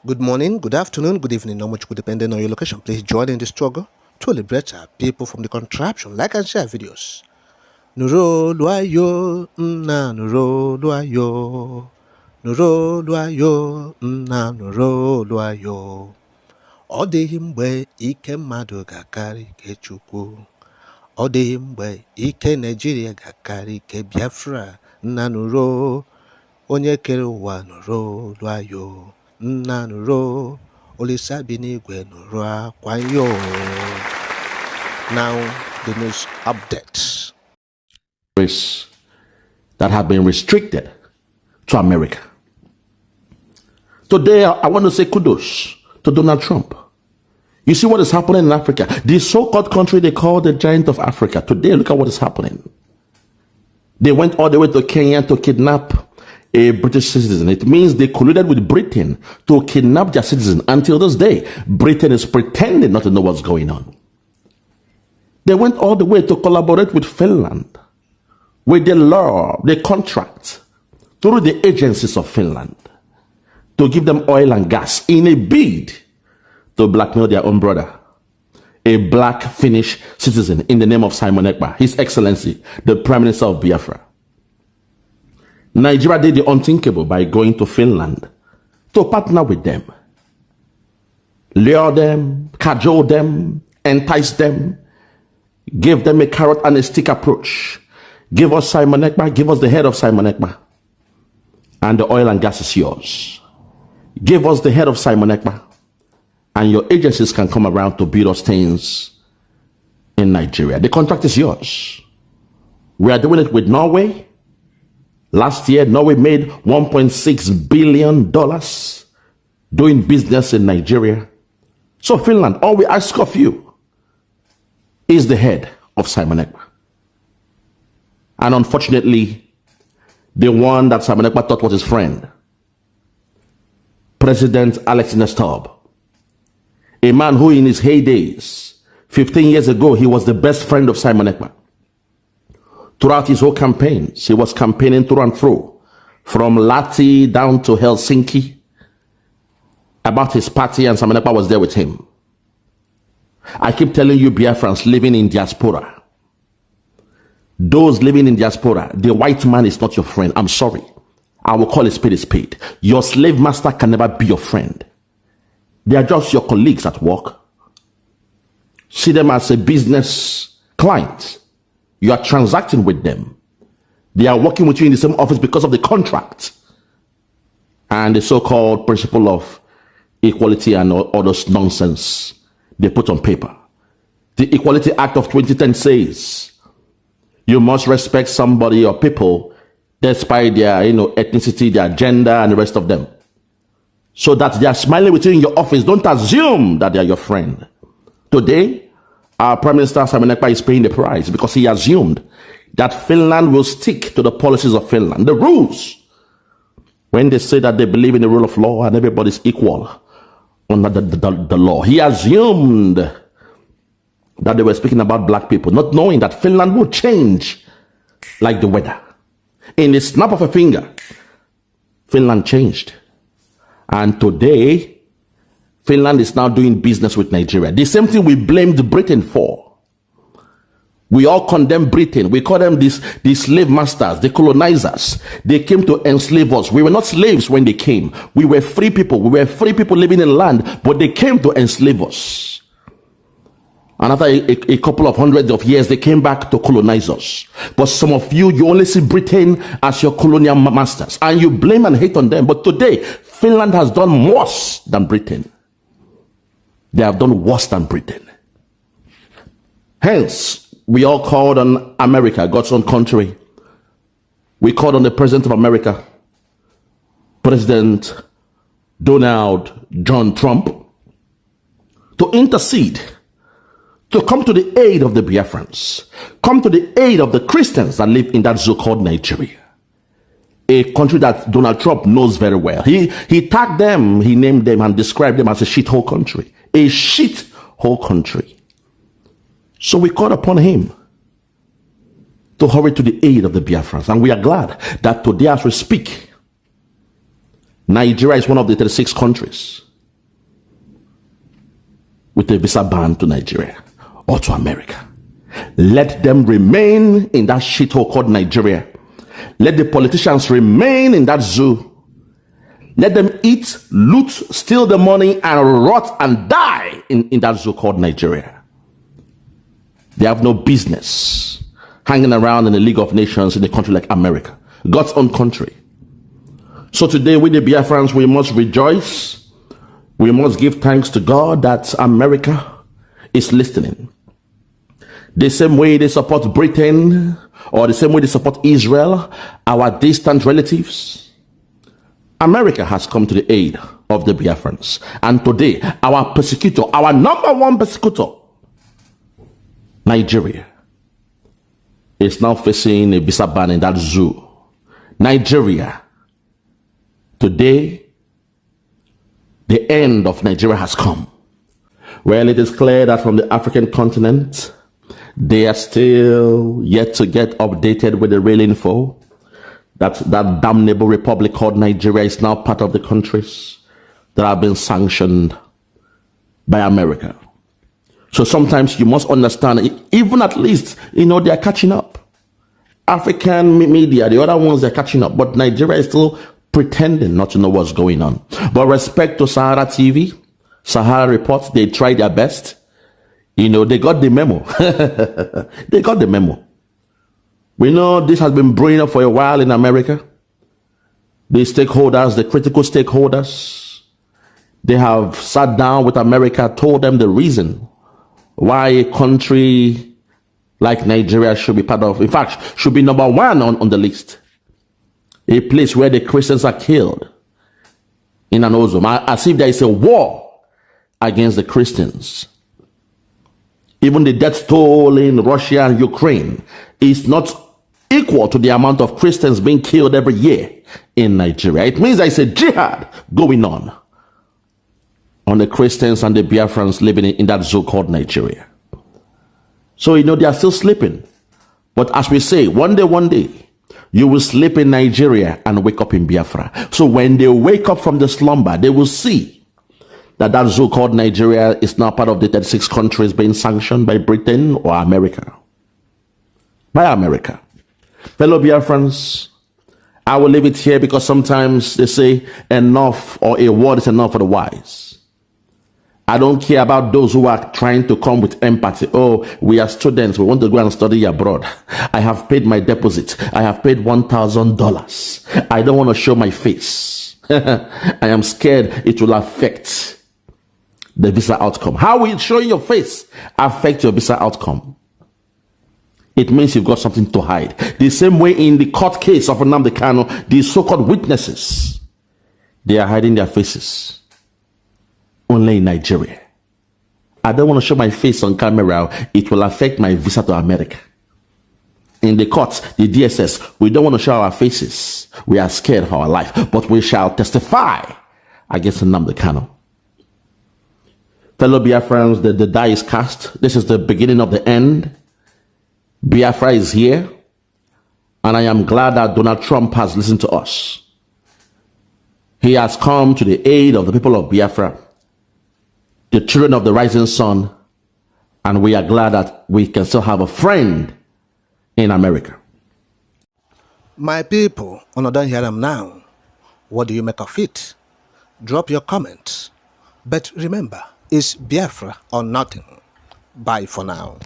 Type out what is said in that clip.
Good morning, good afternoon, good evening, how much could depending on your location. Please join in the struggle to liberate our people from the contraption. Like and share videos. Nuro luayo, na nuro luayo. Nuro luayo, na nuro luayo. Ọ dịghị mgbe ike mmadụ ga-akarị ike Chukwu. Ọ dịghị mgbe ike Nigeria ga-akarị ike Biafra. Nna nuro, onye kere ụwa nuro luayo. Nna nuro, Olisa binigwe nuro akwanyo. Now the news updates that have been restricted to America. Today, I want to say kudos to Donald Trump. You see what is happening in Africa? The so-called country they call the giant of Africa. Today, look at what is happening. They went all the way to Kenya to kidnap a British citizen. It means they colluded with Britain to kidnap their citizen. Until this day, Britain is pretending not to know what's going on. They went all the way to collaborate with Finland, with the law, the contract, through the agencies of Finland, to give them oil and gas in a bid to blackmail their own brother, a black Finnish citizen, in the name of Simon Ekpa, His Excellency, the Prime Minister of Biafra. Nigeria did the unthinkable by going to Finland to partner with them, lure them, cajole them, entice them, give them a carrot and a stick approach. Give us Simon Ekpa, give us the head of Simon Ekpa, and the oil and gas is yours. Give us the head of Simon Ekpa, and your agencies can come around to build us things in Nigeria. The contract is yours. We are doing it with Norway. Last year, Norway made $1.6 billion doing business in Nigeria. So Finland, all we ask of you is the head of Simon Ekpa. And unfortunately, the one that Simon Ekpa thought was his friend, President Alex Nestor, a man who in his heydays, 15 years ago, he was the best friend of Simon Ekpa. Throughout his whole campaigns, he was campaigning through and through, from Lati down to Helsinki, about his party, and Simon Ekpa was there with him. I keep telling you, Biafrans living in diaspora, those living in diaspora, the white man is not your friend. I'm sorry. I will call a spade a spade. Your slave master can never be your friend. They are just your colleagues at work. See them as a business client. You are transacting with them. They are working with you in the same office because of the contract and the so-called principle of equality and all those nonsense they put on paper. The Equality Act of 2010 says you must respect somebody or people despite their ethnicity, their gender, and the rest of them. So that they are smiling with you in your office, don't assume that they are your friend. Today, our Prime Minister Simon Ekpa is paying the price because he assumed that Finland will stick to the policies of Finland, the rules. When they say that they believe in the rule of law and everybody's equal under the law, he assumed that they were speaking about black people, not knowing that Finland will change like the weather. In the snap of a finger, Finland changed. And today, Finland is now doing business with Nigeria. The same thing we blamed Britain for. We all condemn Britain. We call them these slave masters, the colonizers. They came to enslave us. We were not slaves when they came. We were free people. We were free people living in land, but they came to enslave us. And after a couple of hundreds of years, they came back to colonize us. But some of you only see Britain as your colonial masters, and you blame and hate on them. But today, Finland has done worse than Britain. They have done worse than Britain. Hence, we all called on America, God's own country. We called on the President of America, President Donald John Trump, to intercede, to come to the aid of the Biafrans, come to the aid of the Christians that live in that so-called Nigeria, a country that Donald Trump knows very well. He tagged them, he named them and described them as a shithole country, a shithole country. So we called upon him to hurry to the aid of the Biafrans, and we are glad that today as we speak, Nigeria is one of the 36 countries with a visa ban to Nigeria or to America. Let them remain in that shithole called Nigeria. Let the politicians remain in that zoo. Let them eat, loot, steal the money, and rot and die in that zoo called Nigeria. They have no business hanging around in the League of Nations in a country like America, God's own country. So today, with the Biafrans, we must rejoice. We must give thanks to God that America is listening. The same way they support Britain, or the same way they support Israel, our distant relatives, America has come to the aid of the Biafrans. And today, our persecutor, our number one persecutor, Nigeria, is now facing a visa ban in that zoo. Nigeria, today, the end of Nigeria has come. Well, it is clear that from the African continent, they are still yet to get updated with the real info. That damnable republic called Nigeria is now part of the countries that have been sanctioned by America. So sometimes you must understand, even at least, they are catching up. African media, the other ones, they're catching up. But Nigeria is still pretending not to know what's going on. But respect to Sahara TV, Sahara Report, they tried their best. They got the memo. They got the memo. We know this has been brewing up for a while in America. The stakeholders, the critical stakeholders, they have sat down with America, told them the reason why a country like Nigeria should be part of, in fact, should be number one on the list. A place where the Christians are killed in an ozone, as if there is a war against the Christians. Even the death toll in Russia and Ukraine is not equal to the amount of Christians being killed every year in Nigeria. It means there is a jihad going on the Christians and the Biafrans living in that zoo called Nigeria. So, they are still sleeping. But as we say, one day, you will sleep in Nigeria and wake up in Biafra. So when they wake up from the slumber, they will see that zoo called Nigeria is now part of the 36 countries being sanctioned by Britain or America. By America. Fellow Biafrans, I will leave it here because sometimes they say enough, or a word is enough for the wise. I don't care about those who are trying to come with empathy. Oh, we are students. We want to go and study abroad. I have paid my deposit. I have paid $1,000. I don't want to show my face. I am scared it will affect the visa outcome. How will showing your face affect your visa outcome? It means you've got something to hide. The same way in the court case of Nnamdi Kanu, the so-called witnesses, they are hiding their faces. Only in Nigeria. I don't want to show my face on camera. It will affect my visa to America. In the courts, the DSS, we don't want to show our faces. We are scared of our life, but we shall testify against Nnamdi Kanu. Fellow Biafrans, the die is cast. This is the beginning of the end. Biafra is here, and I am glad that Donald Trump has listened to us. He has come to the aid of the people of Biafra, the children of the rising sun, and we are glad that we can still have a friend in America. My people, don't hear them now. What do you make of it? Drop your comments. But remember, it's Biafra or nothing. Bye for now.